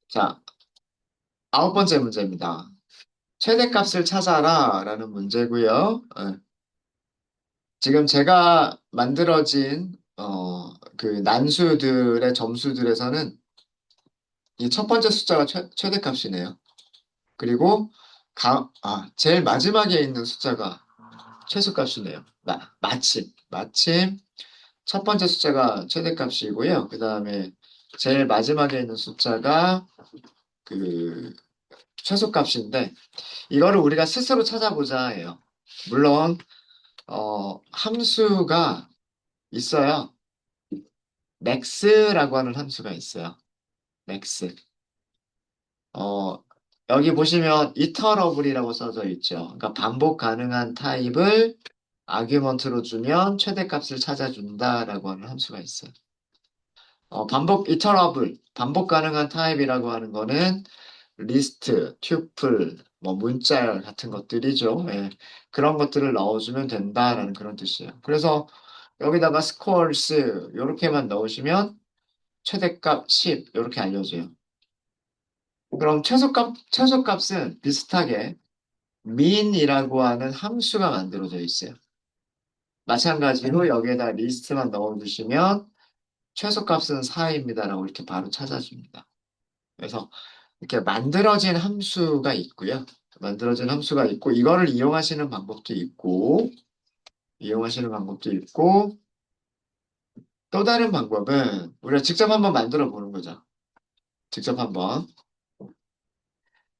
자, 아홉 번째 문제입니다. 최대값을 찾아라 라는 문제고요. 지금 제가 만들어진 그 난수들의 점수들에서는 이 첫 번째 숫자가 최대값이네요. 그리고 제일 마지막에 있는 숫자가 최소값이네요. 마침 첫 번째 숫자가 최대값이고요. 그 다음에 제일 마지막에 있는 숫자가 그 최소값인데 이거를 우리가 스스로 찾아보자 해요. 물론 함수가 있어요. max라고 하는 함수가 있어요. max. 어, 여기 보시면 iterable이라고 써져 있죠. 그러니까 반복 가능한 타입을 아규먼트로 주면 최대값을 찾아준다라고 하는 함수가 있어요. 반복 가능한 타입이라고 하는 거는 리스트, 튜플, 뭐 문자열 같은 것들이죠. 예, 그런 것들을 넣어주면 된다라는 그런 뜻이에요. 그래서 여기다가 스코어스 이렇게만 넣으시면 최대값 10 이렇게 알려줘요. 그럼 최소값은 비슷하게 min이라고 하는 함수가 만들어져 있어요. 마찬가지로 여기에다 리스트만 넣어주시면 최소값은 4입니다라고 이렇게 바로 찾아줍니다. 그래서 이렇게 만들어진 함수가 있고요. 만들어진 함수가 있고 이거를 이용하시는 방법도 있고 또 다른 방법은 우리가 직접 한번 만들어 보는 거죠. 직접 한번.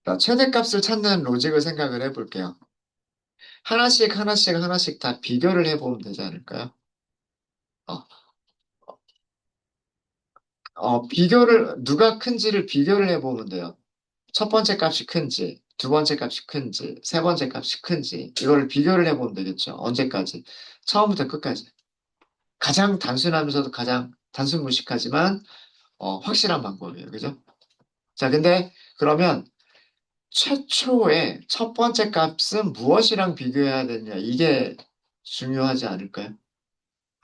자, 최대값을 찾는 로직을 생각을 해볼게요. 하나씩 다 비교를 해보면 되지 않을까요? 어, 누가 큰지를 비교를 해보면 돼요. 첫 번째 값이 큰지, 두 번째 값이 큰지, 세 번째 값이 큰지, 이거를 비교를 해보면 되겠죠. 언제까지? 처음부터 끝까지. 가장 단순하면서도 가장 단순 무식하지만, 확실한 방법이에요. 그죠? 자, 근데 그러면 최초의 첫 번째 값은 무엇이랑 비교해야 되냐? 이게 중요하지 않을까요?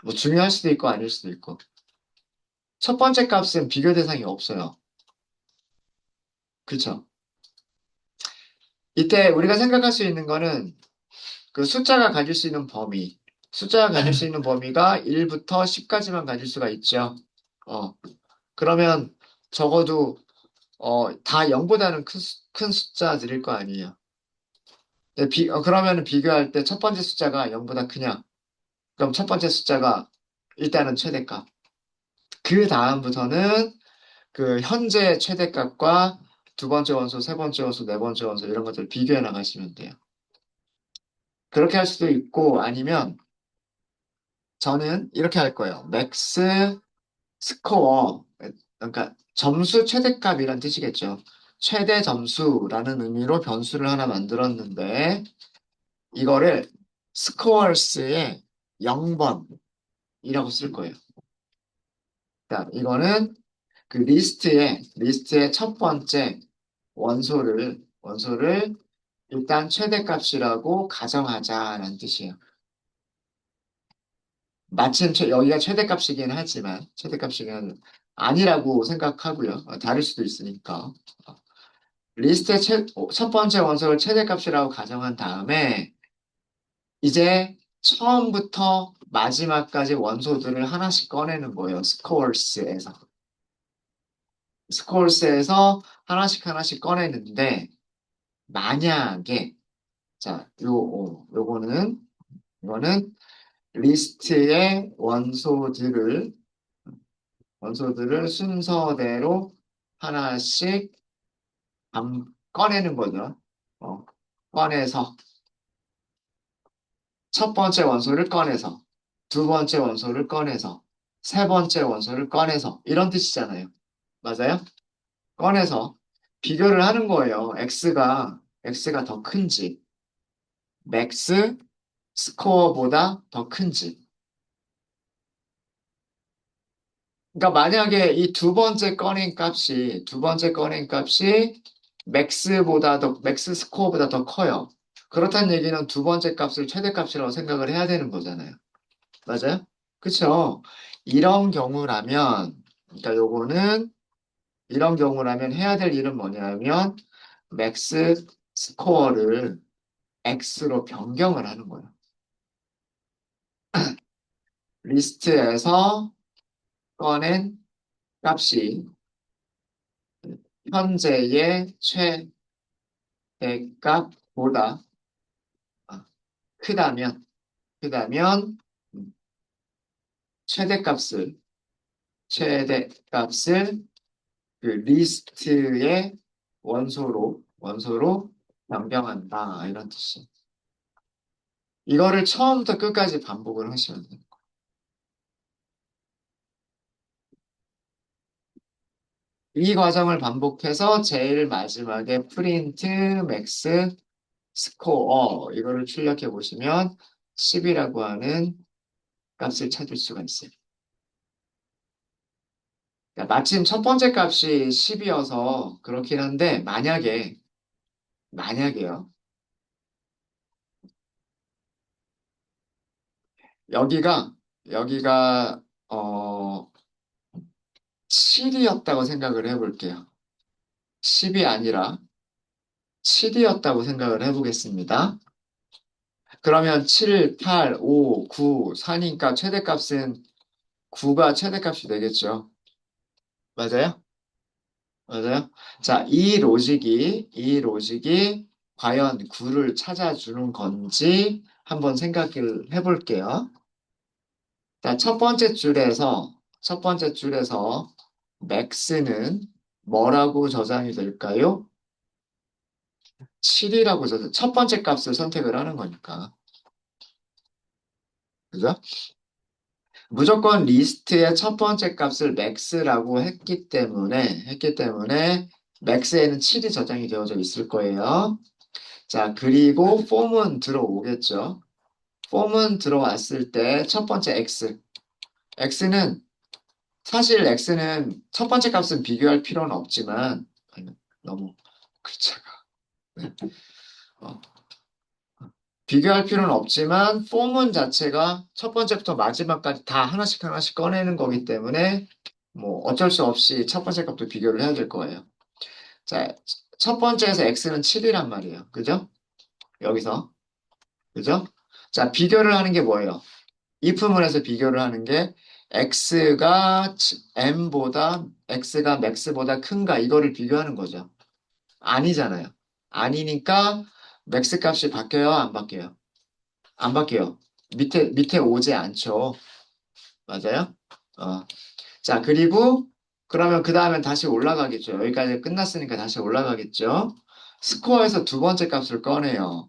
뭐 중요할 수도 있고 아닐 수도 있고. 첫 번째 값은 비교 대상이 없어요. 그쵸? 이때 우리가 생각할 수 있는 거는 그 숫자가 가질 수 있는 범위가 1부터 10까지만 가질 수가 있죠. 어, 그러면 적어도 다 0보다는 큰 숫자들일 거 아니에요. 그러면 비교할 때 첫 번째 숫자가 0보다 크냐? 그럼 첫 번째 숫자가 일단은 최대값. 그 다음부터는 그 현재 최대값과 두 번째 원소, 세 번째 원소, 네 번째 원소 이런 것들을 비교해 나가시면 돼요. 그렇게 할 수도 있고 아니면 저는 이렇게 할 거예요. 맥스 스코어, 그러니까 점수 최대값이란 뜻이겠죠. 최대 점수라는 의미로 변수를 하나 만들었는데 이거를 스코어스의 0번이라고 쓸 거예요. 자, 이거는 그 리스트의 첫 번째 원소를 일단 최대값이라고 가정하자라는 뜻이에요. 여기가 최대값이긴 하지만 아니라고 생각하고요. 다를 수도 있으니까. 리스트의 첫 번째 원소를 최대값이라고 가정한 다음에 이제 처음부터 마지막까지 원소들을 하나씩 꺼내는 거예요. 스코어스에서 하나씩 꺼내는데 만약에 이거는 리스트의 원소들을 순서대로 하나씩 꺼내는 거죠. 어, 꺼내서 첫 번째 원소를 꺼내서 두 번째 원소를 꺼내서 세 번째 원소를 꺼내서 이런 뜻이잖아요. 맞아요? 꺼내서 비교를 하는 거예요. x가 더 큰지, 맥스 스코어보다 더 큰지. 그러니까 만약에 이 두 번째 꺼낸 값이 맥스 스코어보다 더 커요. 그렇다는 얘기는 두 번째 값을 최대값이라고 생각을 해야 되는 거잖아요. 맞아요? 그쵸? 이런 경우라면, 그러니까 요거는 이런 경우라면 해야 될 일은 뭐냐면 맥스 스코어를 x로 변경을 하는 거예요. 리스트에서 꺼낸 값이 현재의 최대값보다 크다면, 크다면 음, 최대값을 최대값을 그 리스트의 원소로 변경한다 이런 뜻이에요. 이거를 처음부터 끝까지 반복을 하시면 돼요. 이 과정을 반복해서 제일 마지막에 프린트 맥스 스코어 이거를 출력해 보시면 10이라고 하는 값을 찾을 수가 있어요. 그러니까 마침 첫 번째 값이 10이어서 그렇긴 한데 만약에요. 여기가 7이었다고 생각을 해볼게요. 10이 아니라 7이었다고 생각을 해보겠습니다. 그러면 7, 8, 5, 9, 4니까 최대값은 9가 최대값이 되겠죠. 맞아요? 맞아요? 자, 이 로직이 과연 9를 찾아주는 건지 한번 생각을 해볼게요. 자, 첫 번째 줄에서 max는 뭐라고 저장이 될까요? 7이라고 첫 번째 값을 선택을 하는 거니까. 그죠? 무조건 리스트의 첫 번째 값을 max라고 했기 때문에 max에는 7이 저장이 되어져 있을 거예요. 자, 그리고 폼은 들어왔을 때 첫 번째 x는 사실 x는 첫 번째 값은 비교할 필요는 없지만 아니, 너무 글자가 네. 어, 비교할 필요는 없지만 폼은 자체가 첫 번째부터 마지막까지 다 하나씩 하나씩 꺼내는 거기 때문에 뭐 어쩔 수 없이 첫 번째 값도 비교를 해야 될 거예요. 자, 첫 번째에서 x는 7이란 말이에요. 그죠? 여기서. 그죠? 자, 비교를 하는 게 뭐예요? if문에서 비교를 하는 게 x가 max보다 큰가 이거를 비교하는 거죠. 아니잖아요. 아니니까 max 값이 바뀌어요, 안 바뀌어요? 안 바뀌어요. 밑에 오지 않죠. 맞아요? 어. 자, 그리고 그러면 그 다음엔 다시 올라가겠죠. 여기까지 끝났으니까 다시 올라가겠죠. 스코어에서 두 번째 값을 꺼내요.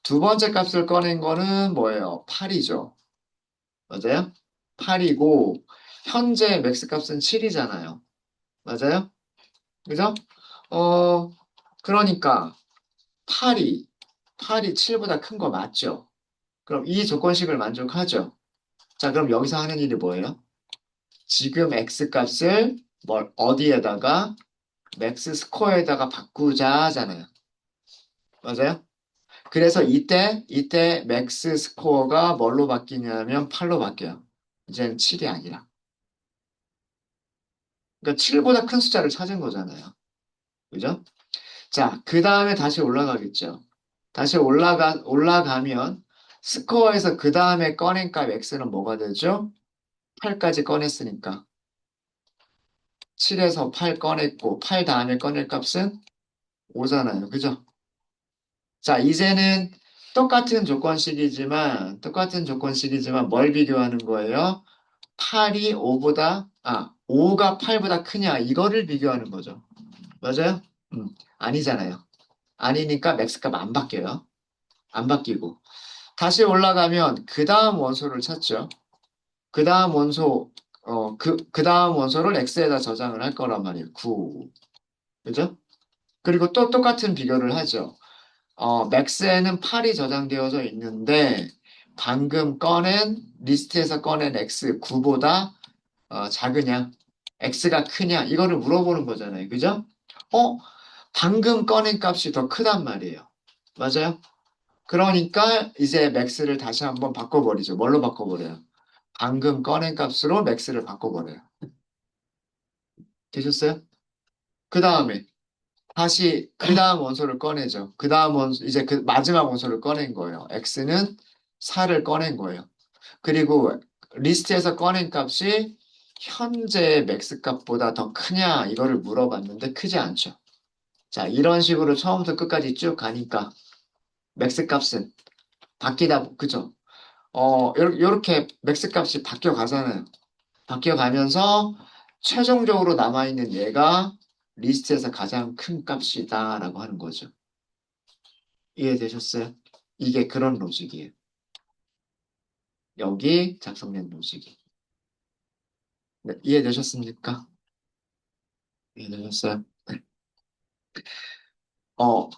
두 번째 값을 꺼낸 거는 뭐예요? 8이죠. 맞아요? 8이고 현재 맥스 값은 7이잖아요. 맞아요? 그죠? 어, 그러니까 8이 8이 7보다 큰 거 맞죠? 그럼 이 조건식을 만족하죠? 자, 그럼 여기서 하는 일이 뭐예요? 지금 x 값을 어디에다가 맥스 스코어에다가 바꾸자 하잖아요. 맞아요? 그래서 이때 맥스 스코어가 뭘로 바뀌냐면 8로 바뀌어요. 이제는 7이 아니라. 그러니까 7보다 큰 숫자를 찾은 거잖아요. 그죠? 자, 그 다음에 다시 올라가겠죠. 다시 올라가면 스코어에서 그 다음에 꺼낸 값 x는 뭐가 되죠? 8까지 꺼냈으니까. 7에서 8 꺼냈고, 8 다음에 꺼낼 값은 5잖아요. 그죠? 자, 이제는 똑같은 조건식이지만 뭘 비교하는 거예요? 5가 8보다 크냐, 이거를 비교하는 거죠. 맞아요? 아니잖아요. 아니니까 맥스 값 안 바뀌어요. 안 바뀌고. 다시 올라가면 그 다음 원소를 찾죠. 그 다음 원소, 그 다음 원소를 x에다 저장을 할 거란 말이에요. 9. 그죠? 그리고 또 똑같은 비교를 하죠. 맥스에는 8이 저장되어져 있는데 리스트에서 꺼낸 x 9보다 작으냐, x가 크냐 이거를 물어보는 거잖아요. 그죠? 어, 방금 꺼낸 값이 더 크단 말이에요. 맞아요? 그러니까 이제 맥스를 다시 한번 바꿔버리죠. 뭘로 바꿔버려요? 방금 꺼낸 값으로 맥스를 바꿔버려요. 되셨어요? 그 다음에 다시 그 다음 원소를 꺼내죠. 그 다음 원소, 이제 그 마지막 원소를 꺼낸 거예요. x는 4를 꺼낸 거예요. 그리고 리스트에서 꺼낸 값이 현재 맥스 값보다 더 크냐 이거를 물어봤는데 크지 않죠. 자, 이런 식으로 처음부터 끝까지 쭉 가니까 맥스 값은 바뀌다, 그죠? 요렇게 맥스 값이 바뀌어 가잖아요. 바뀌어 가면서 최종적으로 남아있는 얘가 리스트에서 가장 큰 값이다라고 하는 거죠. 이해되셨어요? 이게 그런 로직이에요. 여기 작성된 로직이. 네, 이해되셨습니까? 이해되셨어요? 네.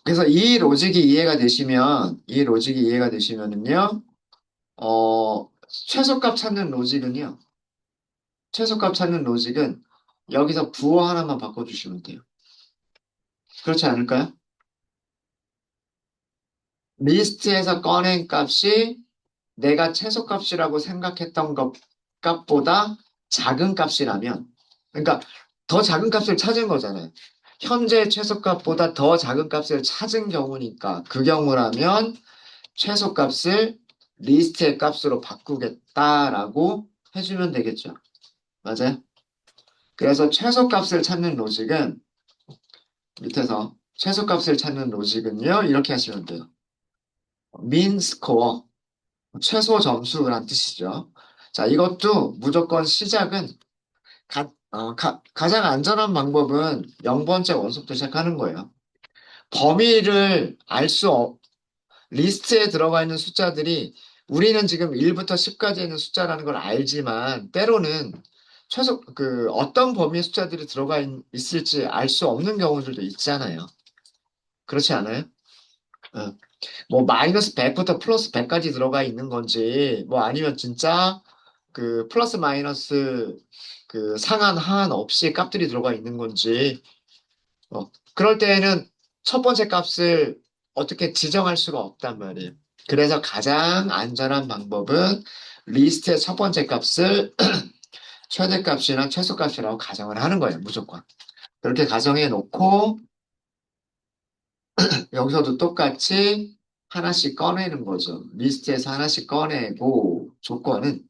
그래서 이 로직이 이해가 되시면은요, 최소값 찾는 로직은요, 최소값 찾는 로직은 여기서 부호 하나만 바꿔주시면 돼요. 그렇지 않을까요? 리스트에서 꺼낸 값이 내가 최소값이라고 생각했던 것 값보다 작은 값이라면, 그러니까 더 작은 값을 찾은 거잖아요. 현재 최소값보다 더 작은 값을 찾은 경우니까 그 경우라면 최소값을 리스트의 값으로 바꾸겠다라고 해주면 되겠죠. 맞아요? 그래서 최소값을 찾는 로직은 밑에서 최소값을 찾는 로직은요 이렇게 하시면 돼요. min score 최소 점수란 뜻이죠. 자, 이것도 무조건 시작은 가장 안전한 방법은 0번째 원소부터 시작하는 거예요. 범위를 리스트에 들어가 있는 숫자들이 우리는 지금 1부터 10까지 있는 숫자라는 걸 알지만 때로는 어떤 범위의 숫자들이 들어가 있을지 알 수 없는 경우들도 있잖아요. 그렇지 않아요? 어. 뭐 마이너스 100부터 플러스 100까지 들어가 있는 건지 뭐 아니면 진짜 그 플러스 마이너스 그 상한 하한 없이 값들이 들어가 있는 건지 그럴 때에는 첫 번째 값을 어떻게 지정할 수가 없단 말이에요. 그래서 가장 안전한 방법은 리스트의 첫 번째 값을 최대값이나 최소값이라고 가정을 하는 거예요, 무조건. 그렇게 가정해 놓고 여기서도 똑같이 하나씩 꺼내는 거죠. 리스트에서 하나씩 꺼내고 조건은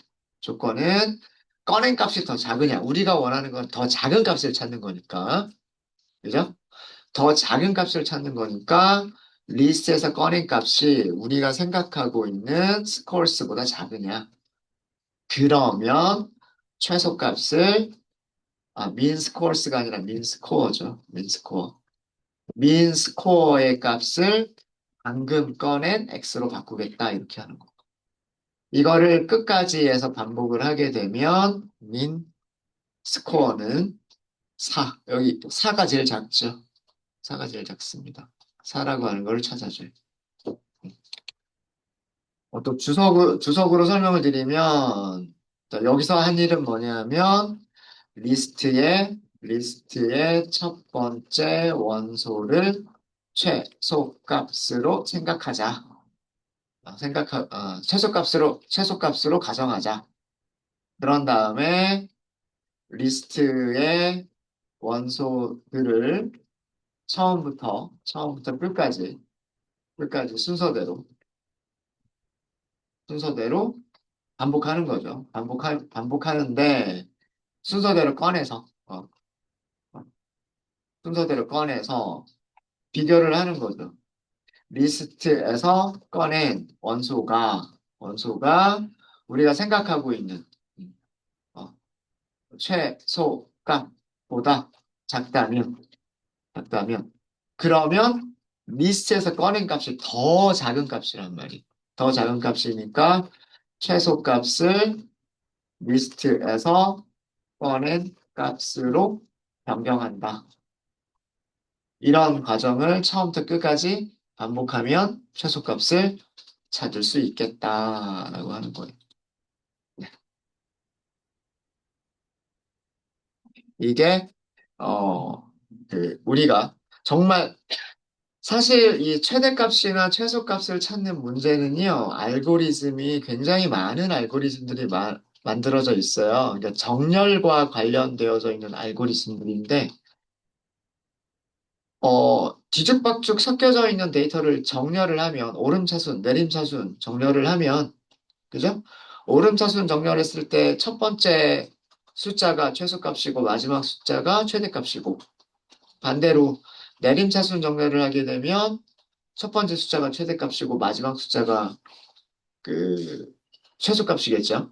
꺼낸 값이 더 작으냐. 우리가 원하는 건 더 작은 값을 찾는 거니까. 그죠? 더 작은 값을 찾는 거니까 리스트에서 꺼낸 값이 우리가 생각하고 있는 스코어스보다 작으냐. 그러면 최소값을 민 스코어스가 아니라 민 스코어죠. 민 스코어. 민 스코어의 값을 방금 꺼낸 x로 바꾸겠다 이렇게 하는 거. 이거를 끝까지 해서 반복을 하게 되면 민 스코어는 4. 여기 4가 제일 작죠. 4가 제일 작습니다. 4라고 하는 걸 찾아줘요. 또 주석으로 설명을 드리면 자, 여기서 한 일은 뭐냐면 리스트의 첫 번째 원소를 최소값으로 생각하자. 최소값으로 가정하자. 그런 다음에 리스트의 원소들을 처음부터 끝까지 순서대로 반복하는 거죠. 반복하는데 순서대로 꺼내서, 순서대로 꺼내서 비교를 하는 거죠. 리스트에서 꺼낸 원소가 우리가 생각하고 있는 어, 최소값보다 작다면, 작다면, 그러면 리스트에서 꺼낸 값이 더 작은 값이란 말이에요. 더 작은 값이니까 최소값을 리스트에서 꺼낸 값으로 변경한다. 이런 과정을 처음부터 끝까지 반복하면 최소값을 찾을 수 있겠다라고 하는 거예요. 이게 우리가 정말 사실 이 최대값이나 최소값을 찾는 문제는요, 알고리즘이 굉장히 많은 알고리즘들이 만들어져 있어요. 그러니까 정렬과 관련되어져 있는 알고리즘들인데, 뒤죽박죽 섞여져 있는 데이터를 정렬을 하면, 오름차순, 내림차순 정렬을 하면, 그죠? 오름차순 정렬했을 때 첫 번째 숫자가 최소값이고 마지막 숫자가 최대값이고, 반대로 내림차순 정렬을 하게 되면 첫 번째 숫자가 최대값이고 마지막 숫자가 그 최소값이겠죠.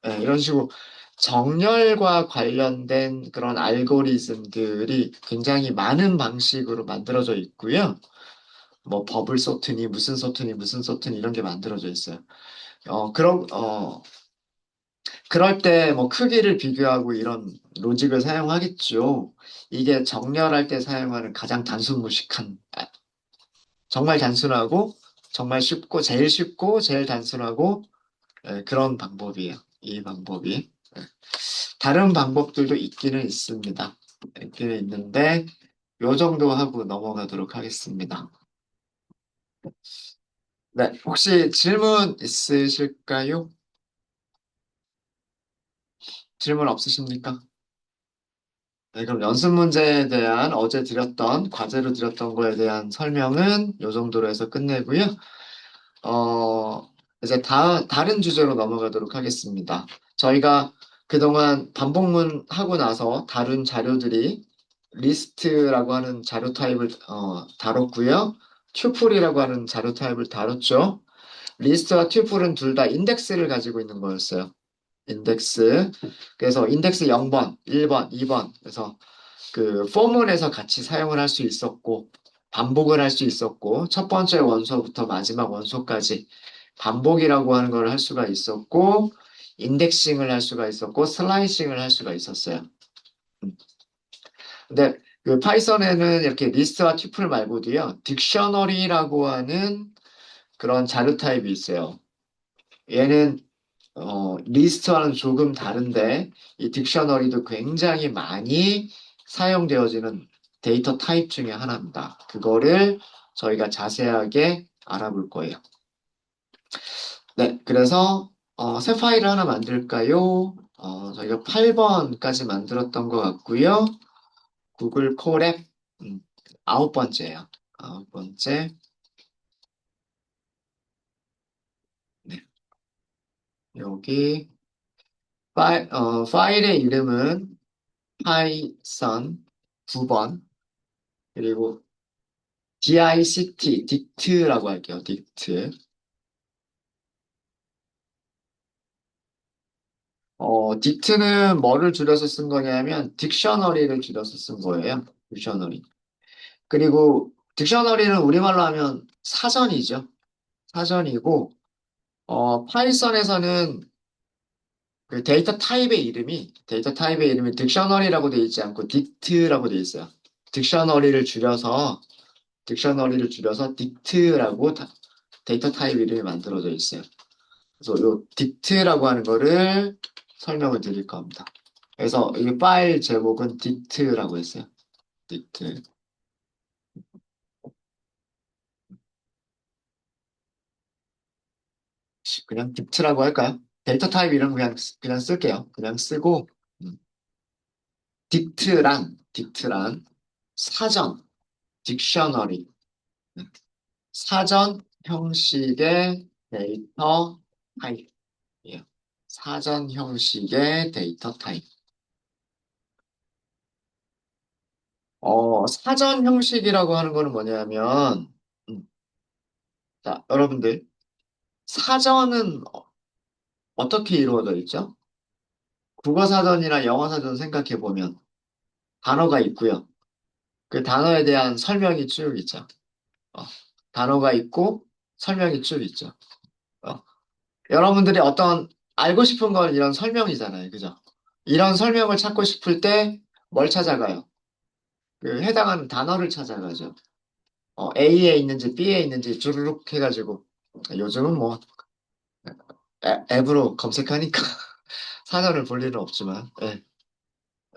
예, 이런 식으로 정렬과 관련된 그런 알고리즘들이 굉장히 많은 방식으로 만들어져 있고요. 뭐 버블 소트니 무슨 소트니 무슨 소트니 이런 게 만들어져 있어요. 그럴 때 뭐 크기를 비교하고 이런 로직을 사용하겠죠. 이게 정렬할 때 사용하는 가장 단순 무식한, 정말 단순하고 정말 쉽고 제일 쉽고 제일 단순하고 그런 방법이에요. 이 방법이. 예. 다른 방법들도 있기는 있습니다. 있기는 있는데 요 정도 하고 넘어가도록 하겠습니다. 네, 혹시 질문 있으실까요? 질문 없으십니까? 네, 그럼 연습 문제에 대한 어제 드렸던 과제로 드렸던 거에 대한 설명은 요 정도로 해서 끝내고요. 어, 이제 다른 주제로 넘어가도록 하겠습니다. 저희가 그동안 반복문 하고 나서 다룬 자료들이 리스트라고 하는 자료 타입을 다뤘고요. 튜플이라고 하는 자료 타입을 다뤘죠. 리스트와 튜플은 둘 다 인덱스를 가지고 있는 거였어요. 인덱스. 그래서 인덱스 0번, 1번, 2번. 그래서 그 포문에서 같이 사용을 할 수 있었고, 반복을 할 수 있었고, 첫 번째 원소부터 마지막 원소까지 반복이라고 하는 걸 할 수가 있었고, 인덱싱을 할 수가 있었고, 슬라이싱을 할 수가 있었어요. 음. 근데 그 파이썬에는 이렇게 리스트와 튜플 말고도요, 딕셔너리라고 하는 그런 자료 타입이 있어요. 얘는 리스트와는 조금 다른데 이 딕셔너리도 굉장히 많이 사용되어지는 데이터 타입 중에 하나입니다. 그거를 저희가 자세하게 알아볼 거예요. 네, 그래서 새 파일을 하나 만들까요? 저희가 8번까지 만들었던 것 같고요. 구글 콜앱 아홉 번째예요. 아홉 번째. 네, 여기 파일의 이름은 파이썬 9번 그리고 딕트라고 할게요. 딕트. 딕트는 뭐를 줄여서 쓴 거냐면 딕셔너리를 줄여서 쓴 거예요. 딕셔너리. 그리고 딕셔너리는 우리말로 하면 사전이죠. 사전이고 파이썬에서는 그 데이터 타입의 이름이 딕셔너리라고 되어 있지 않고 딕트라고 되어 있어요. 딕셔너리를 줄여서 딕트라고 데이터 타입 이름이 만들어져 있어요. 그래서 요 딕트라고 하는 거를 설명을 드릴 겁니다. 그래서 이 파일 제목은 딕트라고 했어요. 딕트. 그냥 딕트라고 할까요? 데이터 타입 이름 그냥 쓸게요. 그냥 쓰고 음, 딕트란 사전, 딕셔너리, 사전 형식의 데이터 타입이에요. 사전 형식의 데이터 타입. 사전 형식이라고 하는 거는 뭐냐면, 자, 여러분들, 사전은 어떻게 이루어져 있죠? 국어 사전이나 영어 사전 생각해 보면 단어가 있고요. 그 단어에 대한 설명이 쭉 있죠. 어, 단어가 있고 설명이 쭉 있죠. 어, 여러분들이 어떤 알고 싶은 건 이런 설명이잖아요. 그죠? 이런 설명을 찾고 싶을 때 뭘 찾아가요? 그 해당하는 단어를 찾아가죠. A에 있는지 B에 있는지 주르륵 해가지고 요즘은 뭐 앱으로 검색하니까 사전을 볼 일은 없지만 예,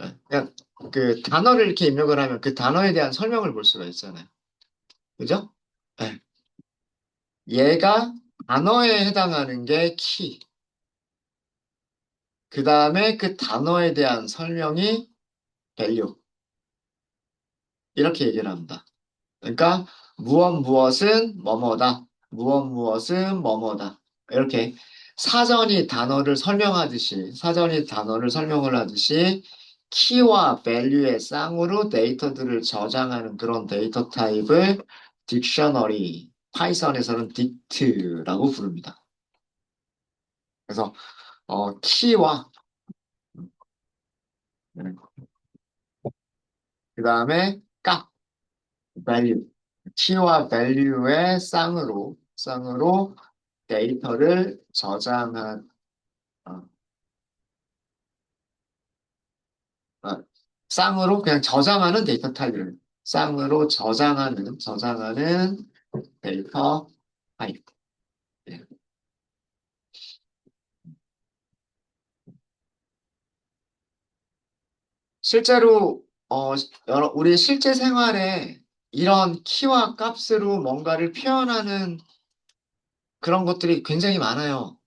예. 그냥 그 단어를 이렇게 입력을 하면 그 단어에 대한 설명을 볼 수가 있잖아요. 그죠? 예. 얘가 단어에 해당하는 게 키. 그 다음에 그 단어에 대한 설명이 value. 이렇게 얘기를 합니다. 그러니까 무엇 무엇은 뭐뭐다. 무엇 무엇은 뭐뭐다. 이렇게 사전이 단어를 설명을 하듯이 키와 밸류의 쌍으로 데이터들을 저장하는 그런 데이터 타입을 딕셔너리, 파이썬에서는 딕트라고 부릅니다. 그래서 키와 그 다음에 값, value, 키와 value의 쌍으로 데이터를 어, 어, 쌍으로 그냥 저장하는 데이터 타입을 쌍으로 저장하는 데이터 타입. 예. 실제로 우리 실제 생활에 이런 키와 값으로 뭔가를 표현하는 그런 것들이 굉장히 많아요.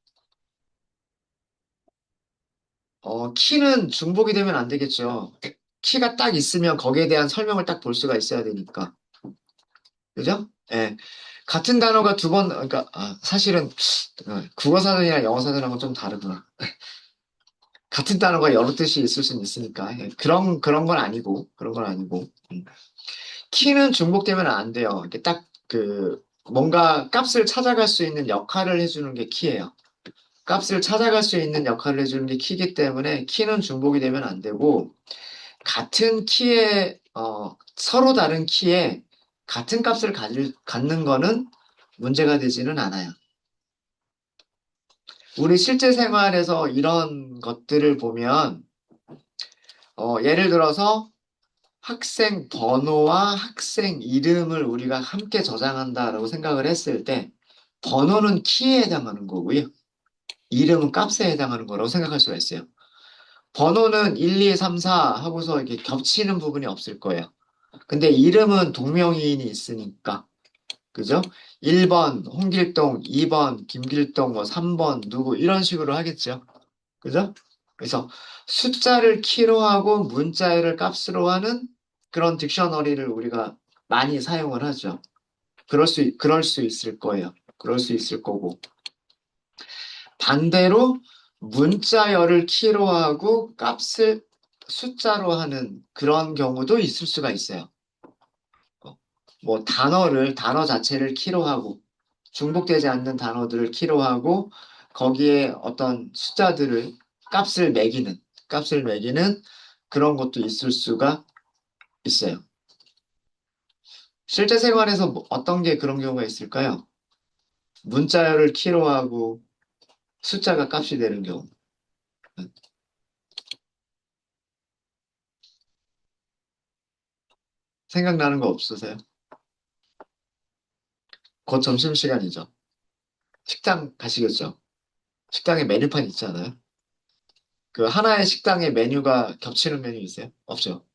키는 중복이 되면 안 되겠죠. 키가 딱 있으면 거기에 대한 설명을 딱 볼 수가 있어야 되니까. 그죠? 예. 같은 단어가 두 번, 그러니까, 사실은, 국어 사전이랑 영어 사전하고는 좀 다르구나. 같은 단어가 여러 뜻이 있을 수는 있으니까. 예. 그런 건 아니고, 그런 건 아니고. 키는 중복되면 안 돼요. 이렇게 딱 뭔가 값을 찾아갈 수 있는 역할을 해주는 게 키예요. 값을 찾아갈 수 있는 역할을 해주는 게 키이기 때문에 키는 중복이 되면 안 되고, 같은 키에, 서로 다른 키에 같은 값을 갖는 거는 문제가 되지는 않아요. 우리 실제 생활에서 이런 것들을 보면, 예를 들어서 학생 번호와 학생 이름을 우리가 함께 저장한다라고 생각을 했을 때, 번호는 키에 해당하는 거고요. 이름은 값에 해당하는 거라고 생각할 수가 있어요. 번호는 1, 2, 3, 4 하고서 이렇게 겹치는 부분이 없을 거예요. 근데 이름은 동명이인이 있으니까, 그죠? 1번 홍길동, 2번 김길동, 뭐 3번 누구 이런 식으로 하겠죠. 그죠? 그래서 숫자를 키로 하고 문자를 값으로 하는 그런 딕셔너리를 우리가 많이 사용을 하죠. 그럴 수 있을 거예요. 그럴 수 있을 거고. 반대로 문자열을 키로 하고 값을 숫자로 하는 그런 경우도 있을 수가 있어요. 뭐 단어 자체를 키로 하고 중복되지 않는 단어들을 키로 하고 거기에 어떤 값을 매기는 값을 매기는 그런 것도 있을 수가 있어요. 실제 생활에서 어떤 게 그런 경우가 있을까요? 문자열을 키로 하고 숫자가 값이 되는 경우. 생각나는 거 없으세요? 곧 점심시간이죠. 식당 가시겠죠? 식당에 메뉴판 있잖아요. 그 하나의 식당에 메뉴가 겹치는 메뉴 있어요? 없죠.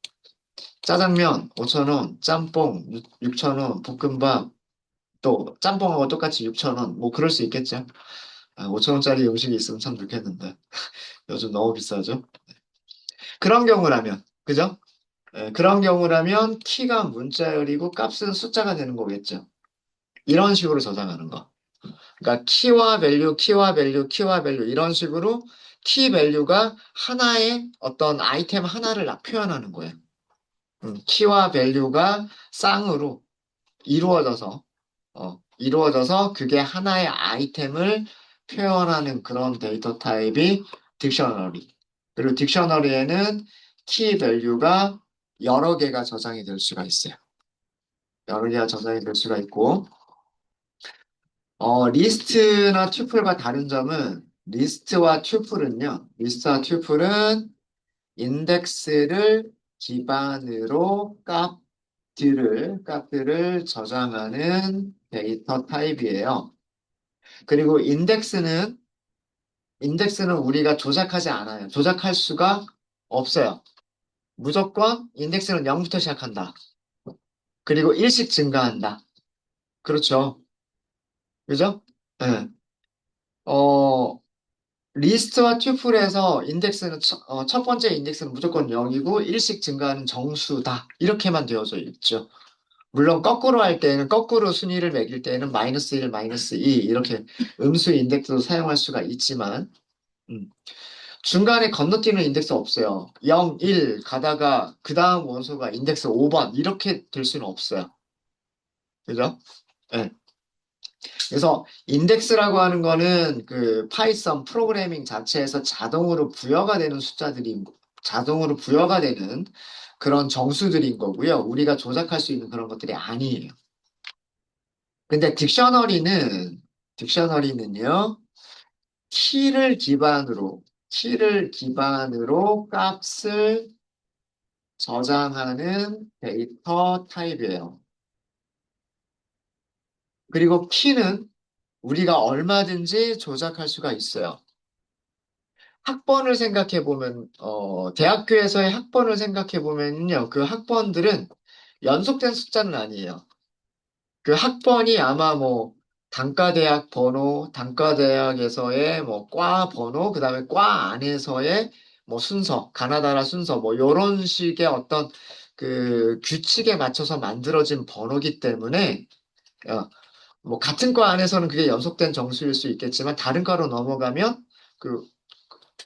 짜장면 5,000원, 짬뽕 6,000원, 볶음밥 또 짬뽕하고 똑같이 6,000원. 뭐 그럴 수 있겠죠. 5,000원짜리 음식이 있으면 참 좋겠는데 요즘 너무 비싸죠. 그런 경우라면 그죠? 그런 경우라면 키가 문자열이고 값은 숫자가 되는 거겠죠. 이런 식으로 저장하는 거. 그러니까 키와 밸류, 키와 밸류 이런 식으로 키 밸류가 하나의 어떤 아이템 하나를 표현하는 거예요. 키와 밸류가 쌍으로 이루어져서 이루어져서 그게 하나의 아이템을 표현하는 그런 데이터 타입이 딕셔너리. 그리고 딕셔너리에는 키 밸류가 여러 개가 저장이 될 수가 있어요. 여러 개가 저장이 될 수가 있고, 리스트나 튜플과 다른 점은 리스트와 튜플은 인덱스를 기반으로 값들을 저장하는 데이터 타입이에요. 그리고 인덱스는 우리가 조작하지 않아요. 조작할 수가 없어요. 무조건 인덱스는 0부터 시작한다. 그리고 일씩 증가한다. 그렇죠. 그죠? 네. 어, 리스트와 튜플에서 첫 번째 인덱스는 무조건 0이고 일씩 증가하는 정수다. 이렇게만 되어져 있죠. 물론 거꾸로 할 때는 거꾸로 순위를 매길 때는 마이너스 1, 마이너스 2 이렇게 음수 인덱스도 사용할 수가 있지만 음, 중간에 건너뛰는 인덱스 없어요. 0, 1 가다가 그 다음 원소가 인덱스 5번 이렇게 될 수는 없어요. 그죠? 예. 그래서 인덱스라고 하는 거는 그 파이썬 프로그래밍 자체에서 자동으로 부여가 되는 그런 정수들인 거고요. 우리가 조작할 수 있는 그런 것들이 아니에요. 근데 딕셔너리는요, 키를 기반으로 값을 저장하는 데이터 타입이에요. 그리고 키는 우리가 얼마든지 조작할 수가 있어요. 학번을 생각해 보면, 대학교에서의 학번을 생각해 보면요, 그 학번들은 연속된 숫자는 아니에요. 그 학번이 아마 뭐 단과대학 번호, 단과대학에서의 뭐 과 번호, 그다음에 과 안에서의 뭐 순서, 가나다라 순서, 뭐 요런 식의 어떤 그 규칙에 맞춰서 만들어진 번호기 때문에 어, 뭐 같은 과 안에서는 그게 연속된 정수일 수 있겠지만 다른 과로 넘어가면 그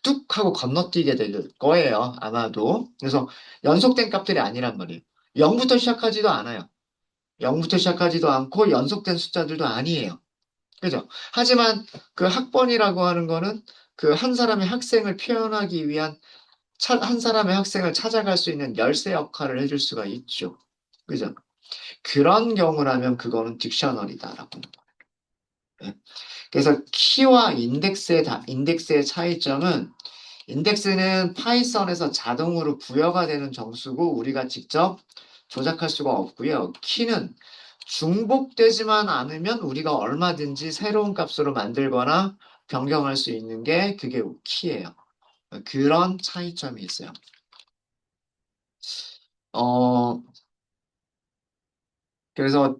뚝 하고 건너뛰게 될 거예요. 아마도. 그래서 연속된 값들이 아니란 말이에요. 0부터 시작하지도 않아요. 0부터 시작하지도 않고 연속된 숫자들도 아니에요. 그죠? 하지만 그 학번이라고 하는 거는 그 한 사람의 학생을 표현하기 위한 한 사람의 학생을 찾아갈 수 있는 열쇠 역할을 해줄 수가 있죠. 그죠? 그런 경우라면 그거는 딕셔너리다라고. 예. 그래서 키와 인덱스의 차이점은 인덱스는 파이썬에서 자동으로 부여가 되는 정수고 우리가 직접 조작할 수가 없고요. 키는 중복되지만 않으면 우리가 얼마든지 새로운 값으로 만들거나 변경할 수 있는 게 그게 키예요. 그런 차이점이 있어요. 어, 그래서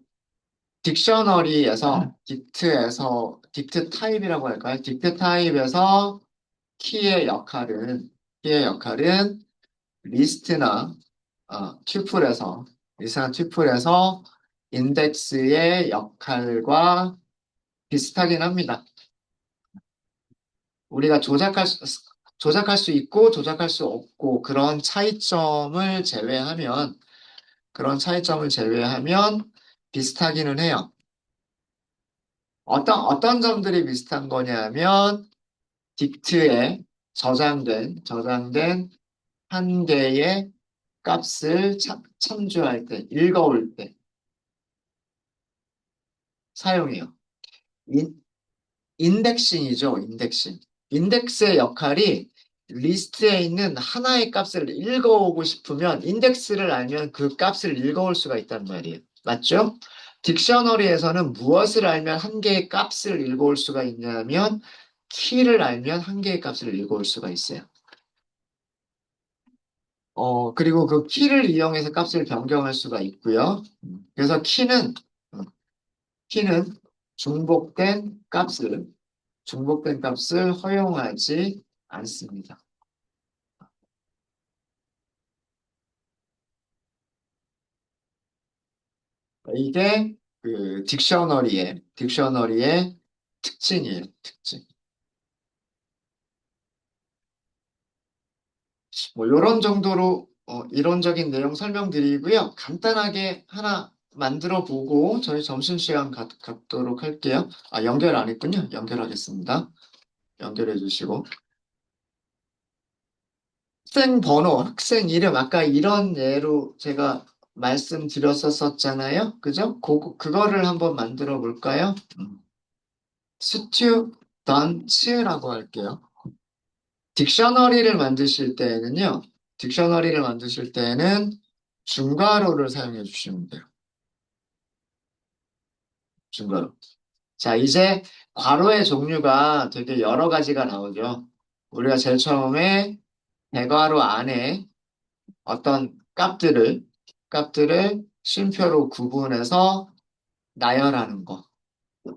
딕트 타입이라고 할까요? 딕트 타입에서 키의 역할은 리스트나 튜플에서 리스트나 튜플에서 인덱스의 역할과 비슷하긴 합니다. 우리가 조작할 수 있고 조작할 수 없고 그런 차이점을 제외하면 비슷하기는 해요. 어떤 점들이 비슷한 거냐면 딕트에 저장된 한 개의 값을 참조할 때, 읽어올 때 사용해요. 인, 인덱싱이죠, 인덱싱. 인덱스의 역할이 리스트에 있는 하나의 값을 읽어오고 싶으면 인덱스를 알면 그 값을 읽어올 수가 있단 말이에요. 맞죠? 딕셔너리에서는 무엇을 알면 한 개의 값을 읽어올 수가 있냐면 키를 알면 한 개의 값을 읽어올 수가 있어요. 그리고 그 키를 이용해서 값을 변경할 수가 있고요. 그래서 어, 키는 중복된 값을 허용하지 않습니다. 이게 그 딕셔너리의 특징이에요, 특징. 뭐 이런 정도로 이론적인 내용 설명드리고요. 간단하게 하나 만들어 보고 저희 점심시간 갖도록 할게요. 아, 연결 안 했군요. 연결하겠습니다. 연결해 주시고. 학생 번호, 학생 이름, 아까 이런 예로 제가 말씀드렸었잖아요. 그죠? 그거를 한번 만들어 볼까요? 스튜던츠라고 할게요. 딕셔너리를 만드실 때에는요, 딕셔너리를 만드실 때에는 중괄호를 사용해 주시면 돼요. 중괄호. 자, 이제 괄호의 종류가 되게 여러 가지가 나오죠. 우리가 제일 처음에 대괄호 안에 어떤 값들을 쉼표로 구분해서 나열하는 거.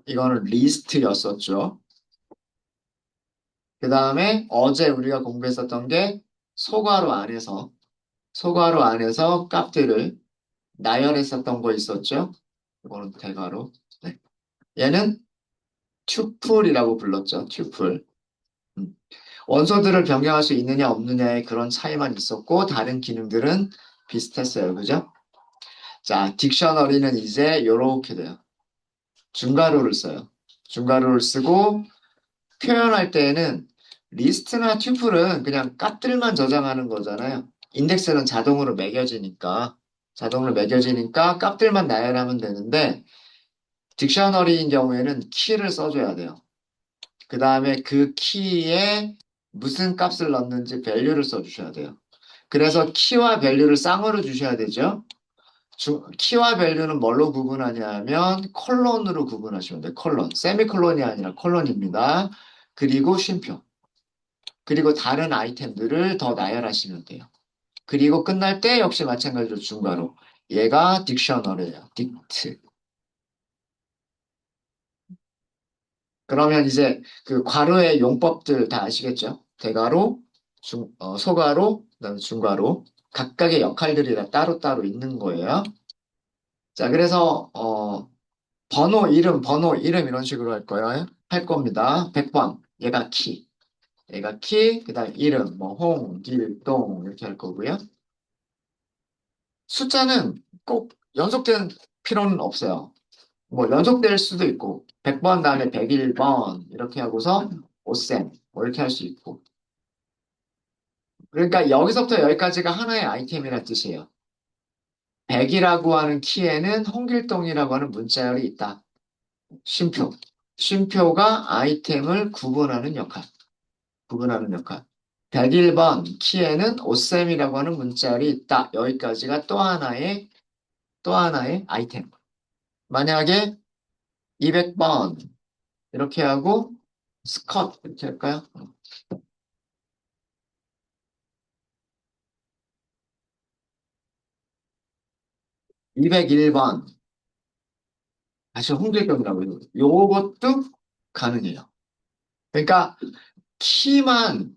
이거는 리스트였었죠. 그 다음에 어제 우리가 공부했었던 게 소괄호 안에서 값들을 나열했었던 거 있었죠? 이거는 대괄호. 네. 얘는 튜플이라고 불렀죠. 튜플. 음. 원소들을 변경할 수 있느냐 없느냐의 그런 차이만 있었고 다른 기능들은 비슷했어요. 그죠? 자, 딕셔너리는 이제 이렇게 돼요. 중괄호를 써요. 중괄호를 쓰고 표현할 때에는 리스트나 튜플은 그냥 값들만 저장하는 거잖아요. 인덱스는 자동으로 매겨지니까 값들만 나열하면 되는데 딕셔너리인 경우에는 키를 써줘야 돼요. 그 다음에 그 키에 무슨 값을 넣는지 밸류를 써주셔야 돼요. 그래서 키와 밸류를 쌍으로 주셔야 되죠. 키와 밸류는 뭘로 구분하냐면 콜론으로 구분하시면 돼요. 콜론. 세미콜론이 아니라 콜론입니다. 그리고 쉼표. 그리고 다른 아이템들을 더 나열하시면 돼요. 그리고 끝날 때 역시 마찬가지로 중괄호. 얘가 딕셔너리예요. 딕트. 그러면 이제 그 괄호의 용법들 다 아시겠죠? 대괄호, 소괄호, 그다음에 중괄호. 각각의 역할들이 다 따로따로 있는 거예요. 자, 그래서 번호, 이름 이런 식으로 할 거예요. 할 겁니다. 100번. 얘가 키, 그다음 이름, 뭐 홍, 길, 동 이렇게 할 거고요. 숫자는 꼭 연속된 필요는 없어요. 뭐 연속될 수도 있고 100번 다음에 101번 이렇게 하고서 오셈 뭐 이렇게 할 수 있고 그러니까 여기서부터 여기까지가 하나의 아이템이란 뜻이에요. 100이라고 하는 키에는 홍길동이라고 하는 문자열이 있다. 쉼표. 쉼표가 아이템을 구분하는 역할. 101번 키에는 오셈이라고 하는 문자열이 있다. 여기까지가 또 하나의 아이템. 만약에 200번 이렇게 하고 스컷 이렇게 할까요? 201번 다시 홍길동이라고 해요. 요것도 가능해요. 그러니까 키만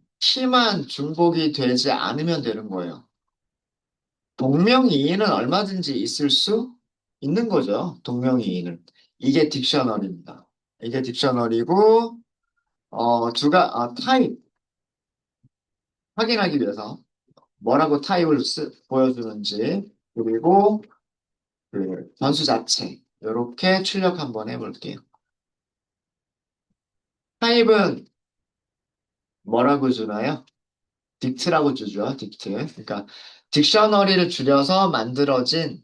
중복이 되지 않으면 되는 거예요. 동명이인은 얼마든지 있을 수 있는 거죠. 동명이인은. 이게 딕셔너리입니다. 이게 딕셔너리고 타입 확인하기 위해서 뭐라고 타입을 보여주는지 그리고 그 변수 자체 이렇게 출력 한번 해볼게요. 타입은 뭐라고 주나요? 딕트라고 주죠. 딕트. 그러니까 딕셔너리를 줄여서 만들어진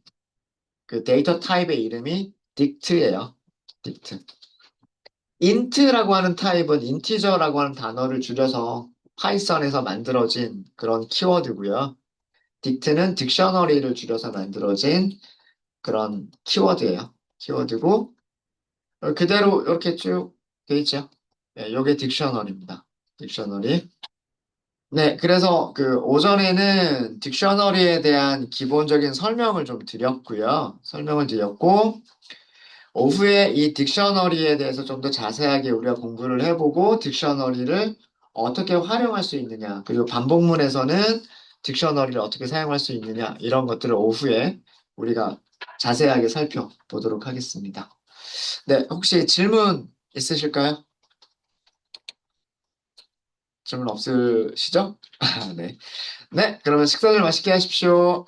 그 데이터 타입의 이름이 딕트예요. 딕트. 인트라고 하는 타입은 인티저라고 하는 단어를 줄여서 파이썬에서 만들어진 그런 키워드고요. 딕트는 딕셔너리를 줄여서 만들어진 그런 키워드예요. 키워드고 그대로 이렇게 쭉 돼 있죠. 네, 요게 딕셔너리입니다. 딕셔너리. 네, 그래서 그 오전에는 딕셔너리에 대한 기본적인 설명을 좀 드렸고요. 설명을 드렸고, 오후에 이 딕셔너리에 대해서 좀 더 자세하게 우리가 공부를 해보고, 딕셔너리를 어떻게 활용할 수 있느냐, 그리고 반복문에서는 딕셔너리를 어떻게 사용할 수 있느냐, 이런 것들을 오후에 우리가 자세하게 살펴보도록 하겠습니다. 네, 혹시 질문 있으실까요? 질문 없으시죠? 네. 네, 그러면 식사를 맛있게 하십시오.